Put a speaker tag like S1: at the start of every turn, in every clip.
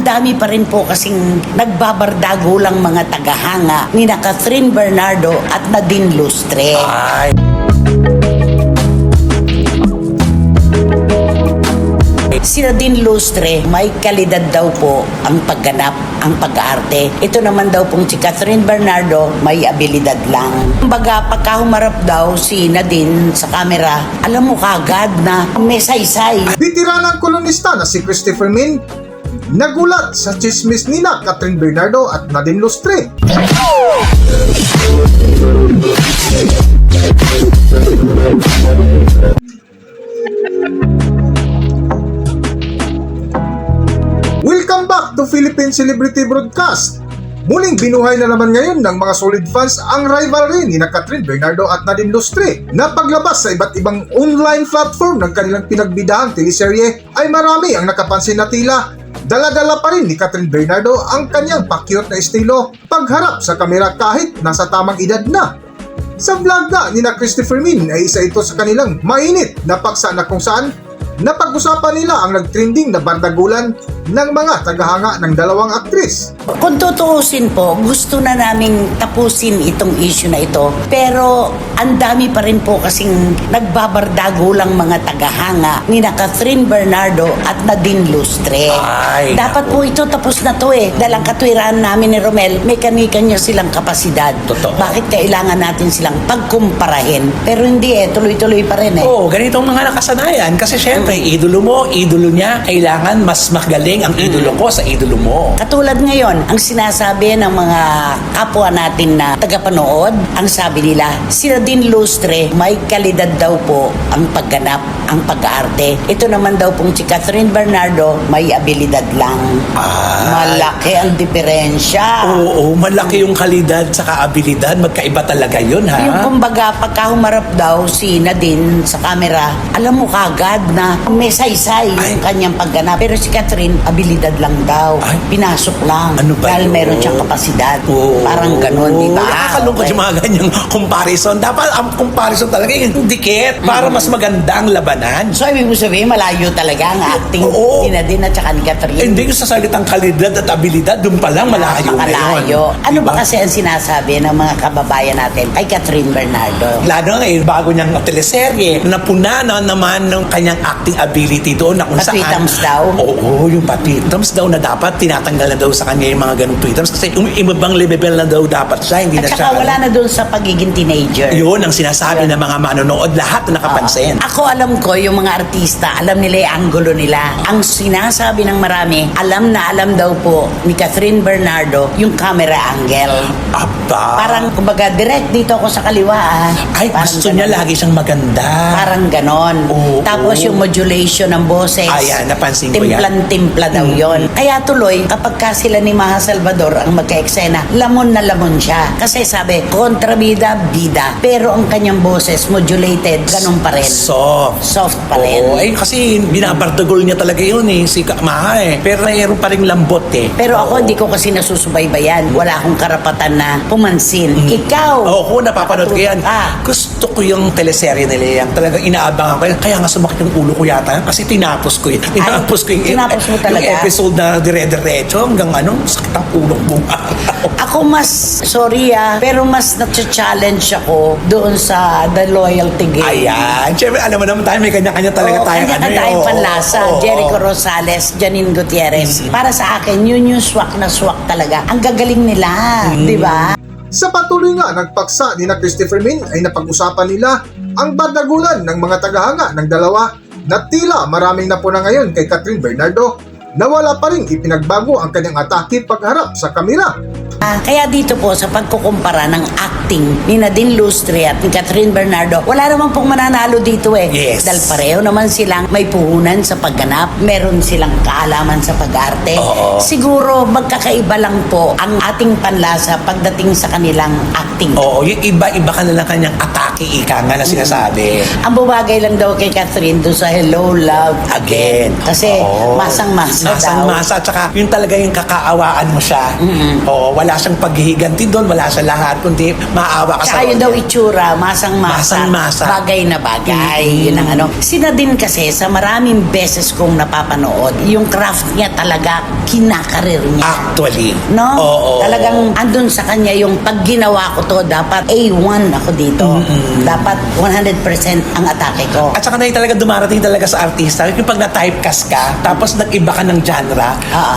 S1: dami pa rin po kasing nagbabardago lang mga tagahanga ni na Catherine Bernardo at Nadine Lustre.
S2: Ay.
S1: Si Nadine Lustre, may kalidad daw po ang pagganap, ang pag-aarte. Ito naman daw pong si Catherine Bernardo, may abilidad lang. Kumbaga, pagka humarap daw si Nadine sa camera, alam mo kagad na may saysay.
S3: Bitiranang kolonista na si Christopher Min nagulat sa chismis nina Catherine Bernardo at Nadine Lustre. Welcome back to Philippine Celebrity Broadcast. Muling binuhay na naman ngayon ng mga solid fans ang rivalry ni na Catherine Bernardo at Nadine Lustre. Na paglabas sa iba't ibang online platform ng kanilang pinagbidahang teleserye ay marami ang nakapansin na tila dala-dala pa rin ni Catherine Bernardo ang kanyang pa-cute na estilo pagharap sa kamera kahit nasa tamang edad na. Sa vlog nga ni na Christopher Min ay isa ito sa kanilang mainit na paksa na kung saan napag-usapan nila ang nagtrending na bardagulan ng mga tagahanga ng dalawang aktris.
S1: Kung tutuusin po, gusto na naming tapusin itong issue na ito. Pero ang dami pa rin po kasing nagbabardago lang mga tagahanga ni na Catherine Bernardo at Nadine Lustre.
S2: Ay,
S1: dapat po ito tapos na to eh. Dahil ang katwiraan namin ni Romel, may kanya silang kapasidad.
S2: Totoo.
S1: Bakit kailangan natin silang pagkumparahin? Pero hindi eh, tuloy-tuloy pa rin eh.
S2: Oo, ganitong mga nakasanayan. Kasi syempre, idolo mo, idolo niya, kailangan mas magaling ang idolo ko sa idolo mo.
S1: Katulad ngayon, ang sinasabi ng mga kapwa natin na tagapanood, ang sabi nila, si Nadine Lustre, may kalidad daw po ang pagganap, ang pag-aarte. Ito naman daw pong si Catherine Bernardo, may abilidad lang. Malaki ang diferensya.
S2: Oo, malaki yung kalidad sa kaabilidad. Magkaiba talaga yun, ha?
S1: Yung kumbaga, pagka humarap daw si Nadine sa camera, alam mo kagad na may saysay yung kanyang pagganap. Pero si Catherine, abilidad lang daw.
S2: Ay.
S1: Pinasok lang.
S2: Ano ba
S1: dahil
S2: yun?
S1: meron siyang kapasidad.
S2: Oo.
S1: Parang ganun, di ba?
S2: Nakakalungkot yung mga ganyang comparison. Dapat ang comparison talaga yung dikit para mas maganda ang labanan.
S1: So, ibig mo sabihin, malayo talaga ang acting
S2: Oo.
S1: ni Nadine at saka ni Catherine.
S2: Hindi ko sa salitang kalidad at abilidad, doon pa lang malayo na
S1: Makalayo.
S2: yun.
S1: Ano
S2: Diba?
S1: ba kasi ang sinasabi ng mga kababayan natin kay Catherine Bernardo?
S2: Lalo ngayon, bago niyang teleserye, napuna na naman ng kanyang acting ability doon na kung saan.
S1: Pa-tweetums daw?
S2: Oo, yung pa-tweetums daw na dapat tinatanggal na daw sa kanya yung mga ganong tweetums kasi yung ibang level na daw dapat siya, hindi
S1: At
S2: na
S1: saka
S2: siya.
S1: wala na doon sa pagiging teenager.
S2: Yun ang sinasabi ng mga manonood, lahat na nakapansin.
S1: Ako alam ko, yung mga artista, alam nila yung angulo nila. Ang sinasabi ng marami, alam na alam daw po ni Catherine Bernardo yung camera angle.
S2: Aba.
S1: Parang, kumbaga, direct dito ako sa kaliwa ah.
S2: Ay,
S1: Parang
S2: gusto
S1: ganon.
S2: niya lagi siyang maganda.
S1: Parang ganon.
S2: Oo.
S1: Tapos yung modulation ng boses.
S2: Ayan, napansin ko yan.
S1: Timplan-timpla daw yon. Kaya tuloy, kapag ka sila ni Maha Salvador ang magka-eksena, lamon na lamon siya. Kasi sabi, kontrabida, bida. Pero ang kanyang boses, modulated, ganun pa rin.
S2: Soft.
S1: Soft pa rin.
S2: Oo, ay kasi binabardagol niya talaga yun eh, si Maha eh. Pero mayroon pa rin lambot eh.
S1: Pero ako, hindi ko kasi nasusubaybayan. Wala akong karapatan na pumansin. Ikaw!
S2: Oo, kung napapanood ko yan,
S1: Ah.
S2: gusto ko yung teleserye nila yan. Talagang inaabangan ko yan. Kaya nga sumakit yung ulo ko yata kasi tinapos ko yun. Tinapos ko yung,
S1: tinapos mo talaga?
S2: yung episode na dire-diretso hanggang ano, sakit ang ulo ko.
S1: Ako mas, sorry pero mas na-challenge ako doon sa The Loyalty Game.
S2: Ayan. Siyempre, alam mo naman tayo, may kanya-kanya talaga tayo.
S1: Kanya-kanya panlasa. Jericho Rosales, Janine Gutierrez. Para sa akin, yun yung swak na swak talaga. Ang gagaling nila, di ba?
S3: Sa patuloy nga nagpaksa ni na Christopher Min ay napag-usapan nila ang bardagulan ng mga tagahanga ng dalawa na tila maraming napuna ngayon kay Catherine Bernardo na wala pa rin ipinagbago ang kanyang atake pagharap sa kamera.
S1: Kaya dito po sa pagkukumpara ng acting ni Nadine Lustre at ni Catherine Bernardo, wala naman pong mananalo dito eh.
S2: Yes.
S1: Dahil pareho naman silang may puhunan sa pagganap, meron silang kaalaman sa pag-arte.
S2: Oo.
S1: Siguro magkakaiba lang po ang ating panlasa pagdating sa kanilang acting.
S2: Oo, yung iba-iba ka na lang kanyang atake atake ika nga na sinasabi.
S1: Ang bumagay lang daw kay Catherine doon sa Hello, Love Again. Kasi
S2: Oo.
S1: masang-masa daw.
S2: Masang-masa, tsaka yun talaga yung kakaawaan mo siya. Oo, wala siyang paghihiganti doon, wala siya lahat, kundi maawa ka sa
S1: Tsaka yun daw
S2: kanya.
S1: itsura, masang-masa.
S2: Masang-masa.
S1: Bagay na bagay. Yun ang ano. Sina din kasi sa maraming beses kong napapanood, yung craft niya talaga kinakarir niya.
S2: Actually.
S1: No?
S2: Oo.
S1: Talagang andun sa kanya yung pag ginawa ko to, dapat A1 ako dito. Dapat 100% ang atake ko.
S2: At saka na yung talaga dumarating talaga sa artista, yung pag na-typecast ka, tapos nag-iba ka ng genre,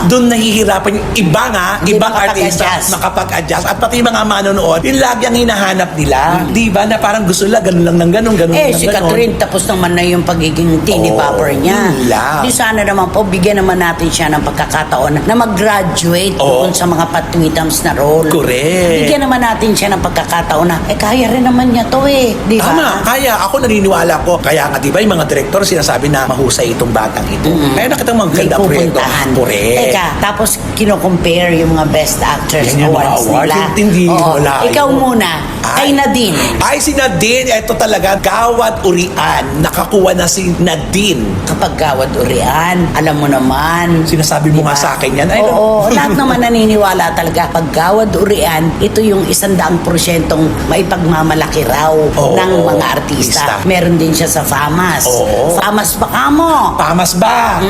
S2: doon nahihirapan yung iba nga,
S1: Hindi
S2: ibang
S1: makapag-adjust.
S2: artista makapag-adjust. At pati yung mga manonood, yung lagi ang hinahanap nila. Di ba? Na parang gusto nila, ganun lang ng ganun, ganun lang
S1: Si
S2: ng ganun.
S1: Catherine, tapos naman na yung pagiging teeny popper niya.
S2: yun lang.
S1: Di sana naman po, bigyan naman natin siya ng pagkakataon na mag-graduate doon sa mga patwitams na role.
S2: Correct.
S1: Bigyan naman natin siya ng pagkakataon na, kaya rin naman niya to Di ba?
S2: Tama, kaya ako naniniwala ko. Kaya nga, di ba, yung mga direktor sinasabi na mahusay itong batang ito. Kaya nakita mo
S1: May
S2: maganda proyekto.
S1: pupuntahan.
S2: Correct.
S1: Teka, tapos kino-compare yung mga best actress
S2: Yan yung mga
S1: awards
S2: awards.
S1: nila.
S2: Hindi,
S1: Oo.
S2: wala
S1: Ikaw
S2: yun.
S1: muna, kay Nadine.
S2: Ay, si Nadine, ito talaga, gawad urian. Nakakuha na si Nadine.
S1: Kapag gawad urian, alam mo naman.
S2: Sinasabi mo nga sa akin yan. Ay,
S1: Oo, lahat naman naniniwala talaga. Pag gawad urian, ito yung 100% maipagmamalaki raw ng mga artista. Meron din siya sa FAMAS.
S2: Oo.
S1: FAMAS ba kamo?
S2: Pamas ba?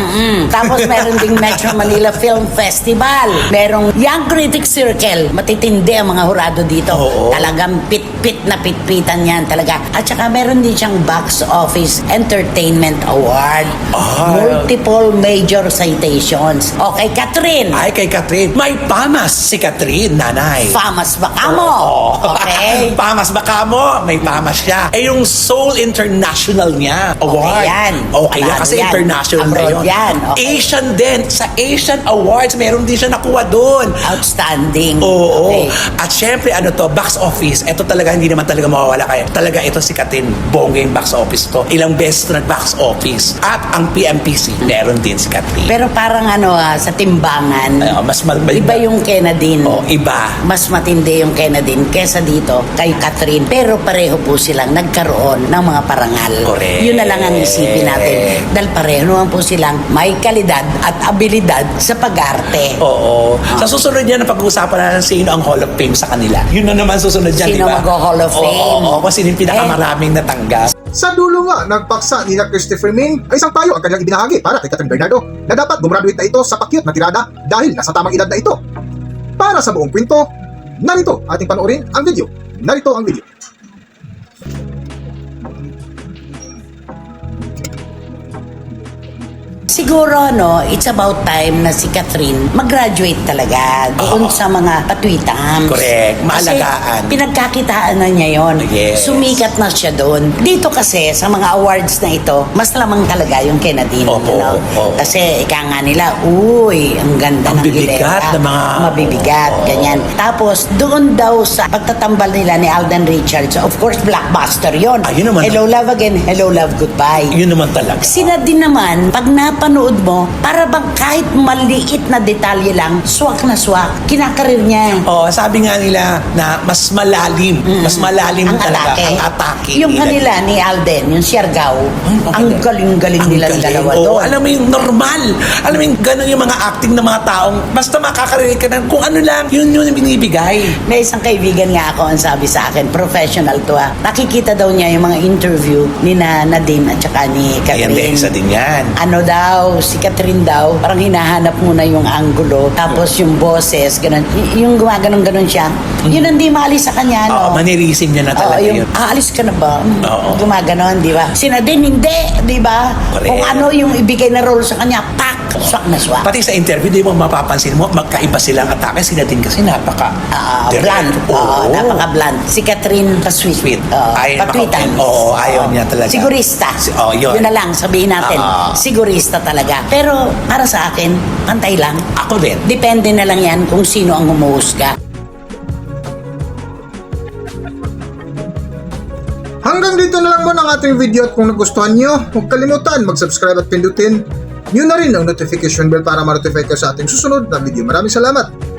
S1: Tapos meron ding Metro Manila Film Festival. Merong Young Critics Circle. Matitindi ang mga hurado dito.
S2: Oo.
S1: Talagang pit-pit na pitpitan yan talaga. At saka meron din siyang Box Office Entertainment Award. Multiple major citations. Okay, Catherine.
S2: Ay, kay Catherine. May pamas si Catherine, nanay.
S1: FAMAS ba kamo? Okay.
S2: Pamas ba ka mo? May pamas siya. Eh, yung Seoul International niya award.
S1: yan.
S2: Okay,
S1: Panalo
S2: kasi
S1: yan.
S2: international na
S1: Abroad
S2: yun.
S1: yan. Okay.
S2: Asian din. Sa Asian Awards, meron din siya nakuha doon.
S1: Outstanding.
S2: Oo.
S1: Okay.
S2: At syempre, ano to, box office. Ito talaga, hindi naman talaga mawawala kayo. Talaga ito si Catherine. Bongga yung box office to. Ilang beses na nag-box office. At ang PMPC, meron din si Catherine.
S1: Pero parang sa timbangan,
S2: Mas
S1: iba yung Kennedy.
S2: iba.
S1: Mas matindi yung Kennedy kesa dito kay Catherine. Pero pareho po silang nagkaroon ng mga parangal.
S2: Correct.
S1: Yun na lang ang isipin natin. Dahil pareho naman po silang may kalidad at abilidad sa pag-arte.
S2: Oo. Sa susunod yan, pag-uusapan na sino ang Hall of Fame sa kanila. Yun na naman susunod yan, di
S1: Sino
S2: ba?
S1: mag-Hall of Fame?
S2: Oo, kung sino yung pinakamaraming natanggap.
S3: Sa dulo nga, nagpaksa ni na Christopher Min ay isang payo ang kanilang ibinahagi para kay Catherine Bernardo na dapat gumraduate na ito sa pakyut na tirada dahil nasa tamang edad na ito. Para sa buong kwento, narito ating panoorin ang video. Narito ang video.
S1: Siguro, it's about time na si Catherine mag-graduate talaga doon sa mga patwitams.
S2: Correct. Maalagaan.
S1: Kasi pinagkakitaan na niya yon.
S2: Yes.
S1: Sumikat na siya doon. Dito kasi, sa mga awards na ito, mas lamang talaga yung kay Nadine.
S2: Opo, opo.
S1: Kasi ika nga nila, ang ganda
S2: Ang
S1: ng
S2: bibigat
S1: hilera.
S2: na mga...
S1: Mabibigat, ganyan. Tapos, doon daw sa pagtatambal nila ni Alden Richards, of course, blockbuster yon.
S2: Ayun naman.
S1: Hello, Love Again, Hello, Love, Goodbye.
S2: Yun naman talaga.
S1: Sila din naman, pag napanood mo, para bang kahit maliit na detalye lang, swak na swak, kinakarir niya.
S2: Oo, sabi nga nila na mas malalim. Mas malalim
S1: Ang
S2: talaga
S1: atake.
S2: ang atake.
S1: Yung
S2: nila.
S1: kanila ni Alden, yung Siargao,
S2: okay.
S1: ang galing-galing
S2: Ang
S1: nilang
S2: galing.
S1: dalawa
S2: Oo,
S1: doon.
S2: alam mo yung normal. Alam mo yung ganun yung mga acting ng mga taong basta makakarinig ka ng kung ano lang, yun yung binibigay.
S1: May isang kaibigan nga ako ang sabi sa akin, professional to nakikita daw niya yung mga interview ni Nadine at saka ni
S2: Ayan din,
S1: Catherine.
S2: isa din yan.
S1: Ano daw, si Catherine daw, parang hinahanap muna yung angulo, tapos yung boses, ganun. Yung gumaganon-ganon siya, yun ang di maalis sa kanya,
S2: Oo, manirisin niya na talaga
S1: yung,
S2: yun.
S1: aalis ka na ba?
S2: Oo.
S1: Gumaganon, di ba? Si Nadine, hindi, di ba?
S2: Correct.
S1: Kung ano yung ibigay na role sa kanya, pak, swak na swak.
S2: Pati sa interview, di mo mapapansin mo, magkaiba silang atake. Sila din kasi napaka direct.
S1: Blunt.
S2: Oo.
S1: Napaka-blunt. Si Catherine, pa-sweet.
S2: Sweet.
S1: Patwitan.
S2: Oo, ayaw niya talaga.
S1: Sigurista.
S2: Yun.
S1: Yun na lang, sabihin natin.
S2: Oo.
S1: Sigurista talaga. Pero, para sa akin, pantay lang.
S2: Ako din.
S1: Depende na lang yan kung sino ang humuhusga.
S3: Hanggang dito na lang muna ang ating video at kung nagustuhan nyo, huwag kalimutan mag-subscribe at pindutin nyo na rin ang notification bell para ma-notify kayo sa ating susunod na video. Maraming salamat!